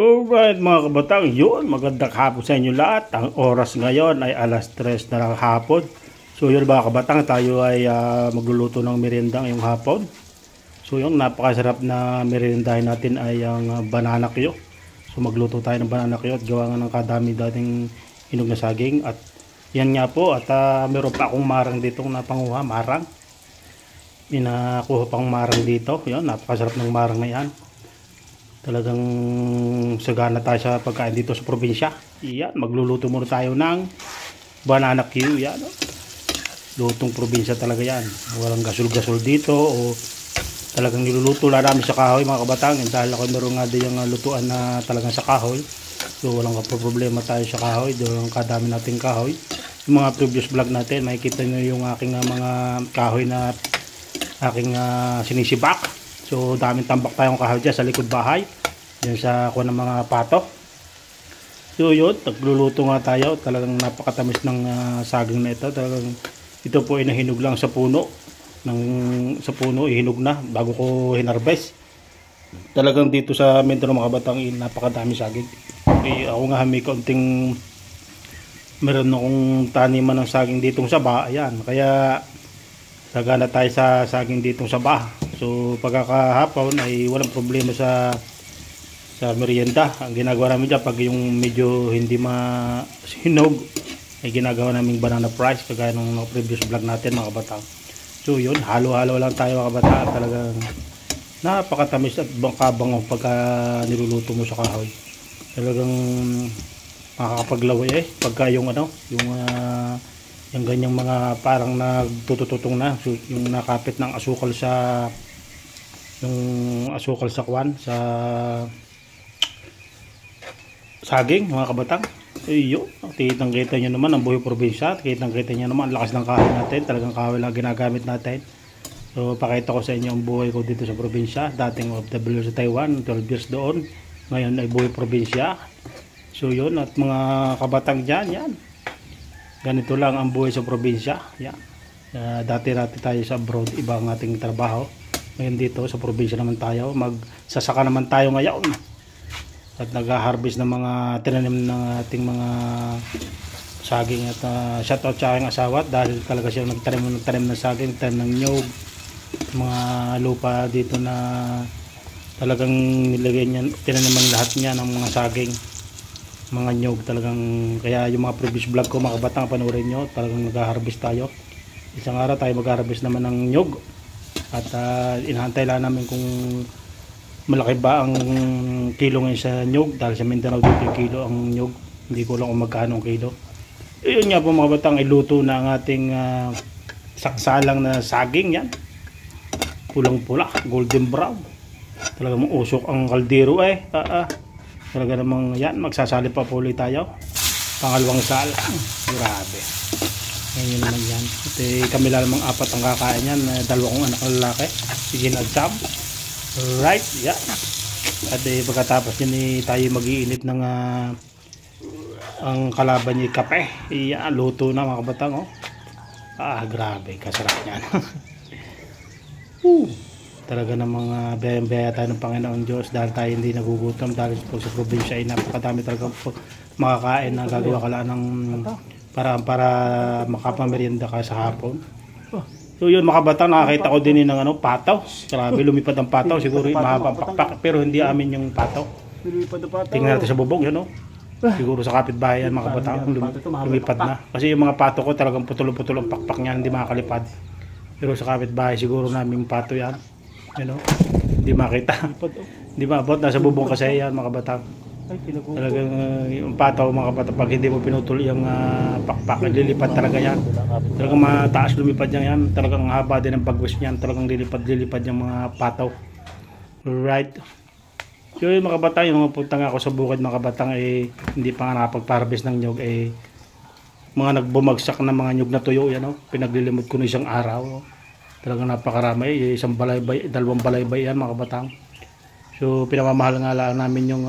Alright mga kabatang, yun, magandang hapon sa inyo lahat. Ang oras ngayon ay alas 3 na lang hapon. So yun mga kabatang, tayo ay magluluto ng merienda ngayong hapon. So yung napakasarap na meriendahin natin ay ang banana Q. So magluto tayo ng banana Q at gawa nga ng kadami dating hinog na saging. At yan nga po, at meron pa akong marang dito na panguha, marang. Inakuha pang marang dito. Yun, napakasarap ng marang na yan. Talagang sagana tayo sa pagkain dito sa probinsya. Yan, magluluto muna tayo ng banana Q. Yan, no? Lutong probinsya talaga yan. Walang gasol-gasol dito o talagang niluluto lang namin sa kahoy mga kabatang. Dahil ako meron nga din yung lutuan na talagang sa kahoy. So walang problema tayo sa kahoy. Doon ang kadami nating kahoy. Yung mga previous vlog natin, makikita nyo yung aking mga kahoy na aking sinisibak. So daming tambak tayong kahoy dyan sa likod bahay. Diyan sa ako ng mga pato. So yun, nagluluto nga tayo. Talagang napakatamis ng saging na ito. Talagang ito po ay nahinog lang sa puno. Sa puno, ihinog na bago ko hinarvest. Talagang dito sa Mindanao mga kabatang, napakadami saging. Ako nga may kaunting meron akong taniman ng saging ditong saba. Ayan, kaya sagana tayo sa saging ditong saba. So pagkakahapon ay walang problema sa merienda. Ang ginagawa namin dyan pag yung medyo hindi masinog ay ginagawa namin banana fries kagaya ng previous vlog natin mga kabatang. So yun, halo-halo lang tayo mga kabatang. Talagang napakatamis at bangkabango pagka niluluto mo sa kahoy. Talagang makakapaglaway pagka yung yung ganyang mga parang nagtutututong na. So, yung nakapit ng asukal sa kwan sa saging mga kabatang. Iyo, kitang-kita nyo naman ang buhay probinsya. Kitang-kita nyo naman ang lakas ng kahoy natin. Talagang kahoy lang ginagamit natin. So pakita ko sa inyo ang buhay ko dito sa probinsya. Dating OFW sa Taiwan, 12 years doon. Ngayon ay buhay probinsya. So yun, at mga kabatang dyan, yan. Ganito lang ang buhay sa probinsya. Yan. Dati-dati tayo sa abroad, iba ang ating trabaho. Ngayon dito sa probinsya naman tayo. Magsasaka naman tayo ngayon. At nag-harvest ng mga tinanim ng ating mga saging. At shoutout sa aking asawa dahil talaga siya nagtanim ng saging, tanim ng nyog, mga lupa dito na talagang nilagay niya, tinanim lahat niya ng mga saging, mga nyog talagang. Kaya yung mga previous vlog ko mga kabatang, panoorin nyo, talagang nag-harvest tayo. Isang araw tayo mag-harvest naman ng nyog. At inahantay lang namin kung malaki ba ang kilo ngayon sa nyog. Dahil sa Mindanao dito yung kilo ang nyog. Hindi ko lang kung magkano ang kilo. Yun nga po mga batang, iluto na ang ating saksalang na saging. Yan, pulang-pula, golden brown. Talagang usok ang kaldero talaga namang yan, magsasali pa po ulit tayo. Pangalawang sala. Grabe. Ngayon naman yan. At kami lang namang apat ang kakain yan. Dalawa kong anak na lalaki. Sige na Cham. Right, yan. At pagkatapos yun tayo mag-iinit ng ang kalaban niya kape. Yan, luto na mga kabatang. Oh. Grabe, kasarap yan. Talaga namang biyaya tayo ng Panginoon Diyos dahil tayo hindi nagugutom. Dahil sa probinsya ay napakadami talaga makakain na gagawa ka lang ng para makapamerienda ka sa hapon. So yun mga kabatang, nakakita ko din ng pataw. Grabe, lumipad ang pataw. Siguro mahabang pakpak pero hindi amin yung pataw. Tingnan natin sa bubong yun. Siguro sa kapitbahay yan mga kabatang, lumipad na. Kasi yung mga pato ko talagang putol-putol ang pakpak niya, hindi makakalipad. Pero sa kapitbahay siguro naming pato yan. Hindi makita. Hindi maabot, nasa bubong kasi yan mga kabatang. Talagang yung pataw mga kabatang, pag hindi mo pinutol yung pakpak, lilipad talaga yan. Talagang mataas lumipad yan. Talagang haba din ang pagwis niyan. Talagang lilipad yung mga pataw. Right. So yung mga kabatang, yung mga punta nga ako sa bukid mga kabatang, hindi pa nga nakapag-harvest ng nyog, mga nagbumagsak na mga nyog na tuyo yan. Pinaglilimot ko na isang araw. Talagang napakarami. Isang balaybay, dalawang balaybay yan mga kabatang. So pinamamahal nga lang namin yung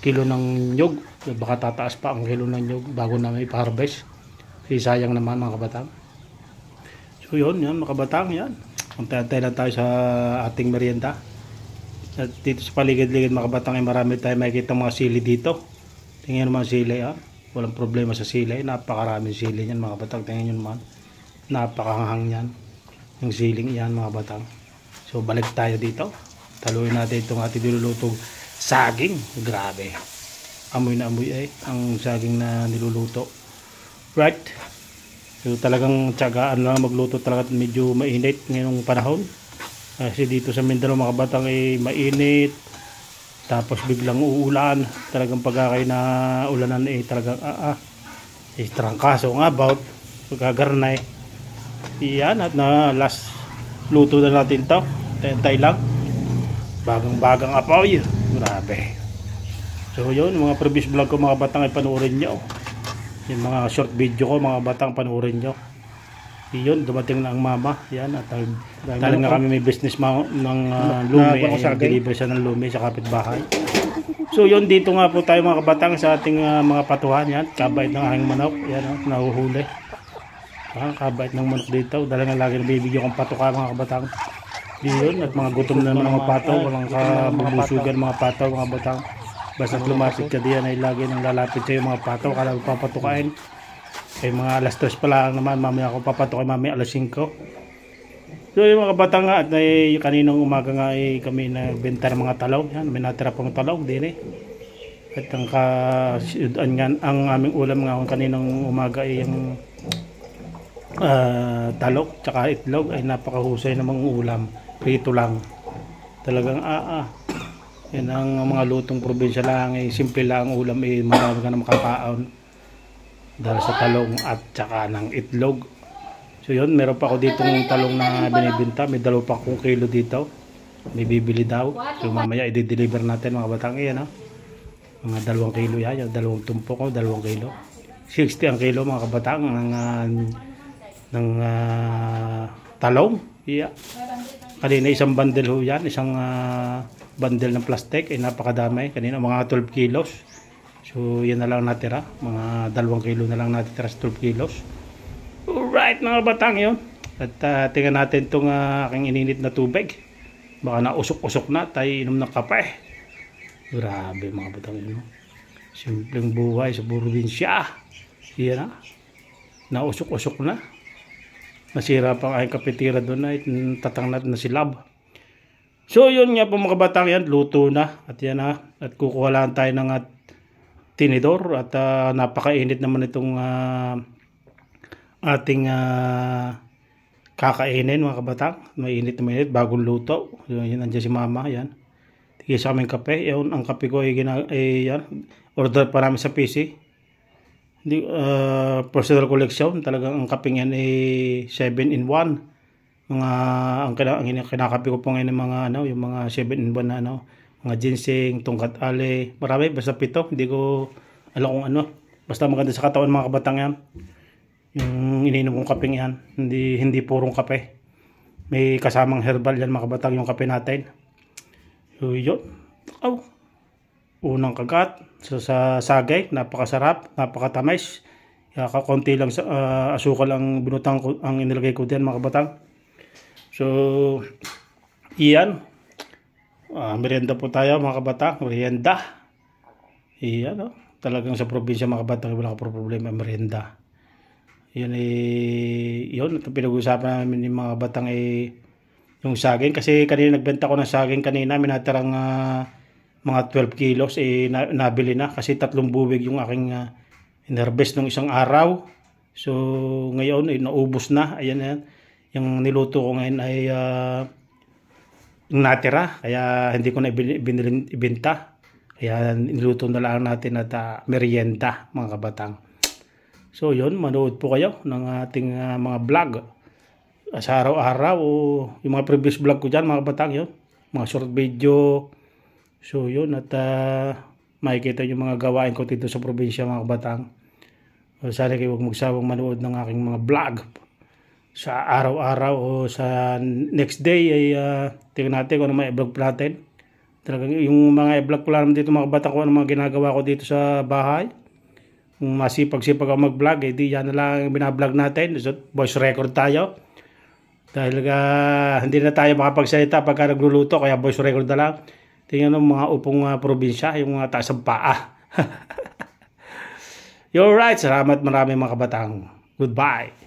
kilo ng nyog. Baka tataas pa ang kilo ng nyog bago namin ipa-harvest. Sayang naman mga kabatang. So yun, yan mga kabatang, yan. Antay-antay lang tayo sa ating merienda. At dito sa paligid-ligid mga kabatang ay marami tayong makikita mga sili dito. Tingnan nyo mga sili walang problema sa sili, napakaraming sili yan mga kabatang. Tingnan nyo naman, napakahanghang yan yung siling yan mga kabatang. So balik tayo dito, taluin natin itong ating nilulutong saging. Grabe, amoy na amoy ang saging na niluluto, right? So talagang tiyagaan lang magluto, talaga medyo mainit ngayong panahon kasi dito sa Mindanao mga kabatang ay mainit, tapos biglang uulan. Talagang pagkakay na ulanan talagang trangkaso nga about pagkagarnay yan. At na last luto na natin to, tentay lang, bagang apoy, grabe. So yun, mga previous vlog ko mga batang ay panoorin nyo, yung mga short video ko mga batang panoorin nyo. Yun, dumating na ang mama yan, at dahil nga kami may business ng lumi, deliver siya ng lumi sa kapitbahay. So yun, dito nga po tayo mga kabatang sa ating mga patuhan yan. Kabait ng aking manok yan, nahuhuli. Kabait ng manok dito, dahil nga lagi nabibigyan kong patuka mga kabatang. Yun, at mga gutom na mga pataw, walang kabubusugan mga pataw mga batang. Basta lumapit ka diyan ay lagi nang lalapit sa'yo mga pataw, kala papatukain. Ay mga alas 3 pa lang naman, mamaya ako papatukain, mamaya alas 5. So yung mga batang nga, at kaninang umaga nga ay kami nagbenta ng mga talong. Yan, may natira pang talong din At ang aming ulam nga kaninang umaga ay yung talong tsaka itlog, ay napakahusay na mga ulam. Prito lang. Talagang yan ang mga lutong probinsya lang, simple lang ang ulam, marami ka na makakaon dahil sa talong at tsaka ng itlog. So yun, meron pa ako dito ng talong na binibenta, may 2 kilo dito, may bibili daw. So mamaya i-deliver natin mga batang mga 2 kilo yan, yung 2 tumpok 2 kilo, 60 ang kilo mga kabatang ng talong. Kanina isang bundle ho yan, isang bundle ng plastic ay napakadami. Kanina mga 12 kilos. So yan na lang natira, mga 2 kilo na lang natira sa 12 kilos. Alright mga batang yun. At tingnan natin itong aking ininit na tubig. Baka nausok-usok na, tayo inom ng kape. Grabe mga batang yun. Simpleng buhay sa probinsya. Yan nausok-usok na. Nasira pang aking kapitira doon ay tatangnat na si Lab. So yun nga po mga batang yan, luto na. At yan at kukuha lang tayo ng tinidor. At napakainit naman itong ating kakainin mga kabatang. Mainit na mainit, bagong luto. So, yan, nandiyan si mama, yan. Tigil sa aming kape. Yan, ang kape ko ay yan, order pa namin sa PC. Personal collection. Talagang ang kape yan ay 7-in-1. Ang kinakape ko po ngayon mga yung mga 7-in-1 na mga ginseng, tungkat ale, marami, basta 7. Hindi ko alam kung basta maganda sa katawan mga kabatang yan. Yung ininom kong kapeng yan, hindi purong kape, may kasamang herbal yan mga kabatang yung kape natin. So yun, unang kagat sa sagay, napakasarap, napakatamis. Kakunti lang asukal ang binutang ko, ang inilagay ko diyan mga kabatang. So iyan, merienda po tayo mga kabatang, merienda. Iyan talagang sa probinsya mga kabatang wala ka problema merienda. Yun yun, pinag-usapan namin yung mga batang yung saging, kasi kanina nagbenta ko ng saging kanina, may natirang mga 12 kilos nabili na, kasi 3 buwig yung aking inharvest ng isang araw. So ngayon naubos na. Ayan yung niluto ko ngayon ay natira, kaya hindi ko na ibenta, kaya niluto na lang natin at merienda mga kabatang. So yun, manood po kayo ng ating mga vlog sa araw-araw, o yung mga previous vlog ko dyan mga batang, yun, mga short video. So yun, at makikita yung mga gawain ko dito sa probinsya mga batang. Sana kayo huwag magsawang manood ng aking mga vlog sa araw-araw o sa next day. Ay tingnan natin kung ano mga i-vlog natin. Talagang yung mga i-vlog ko lang dito mga batang, kung ano mga ginagawa ko dito sa bahay. Kung masipag-sipag ako mag-vlog, di yan na lang binablog natin. So, voice record tayo. Dahil hindi na tayo makapagsalita pagka nagluluto, kaya voice record na lang. Tingnan ng mga upong probinsya, yung mga taas ng paa. You're right. Salamat marami mga kabatang. Goodbye.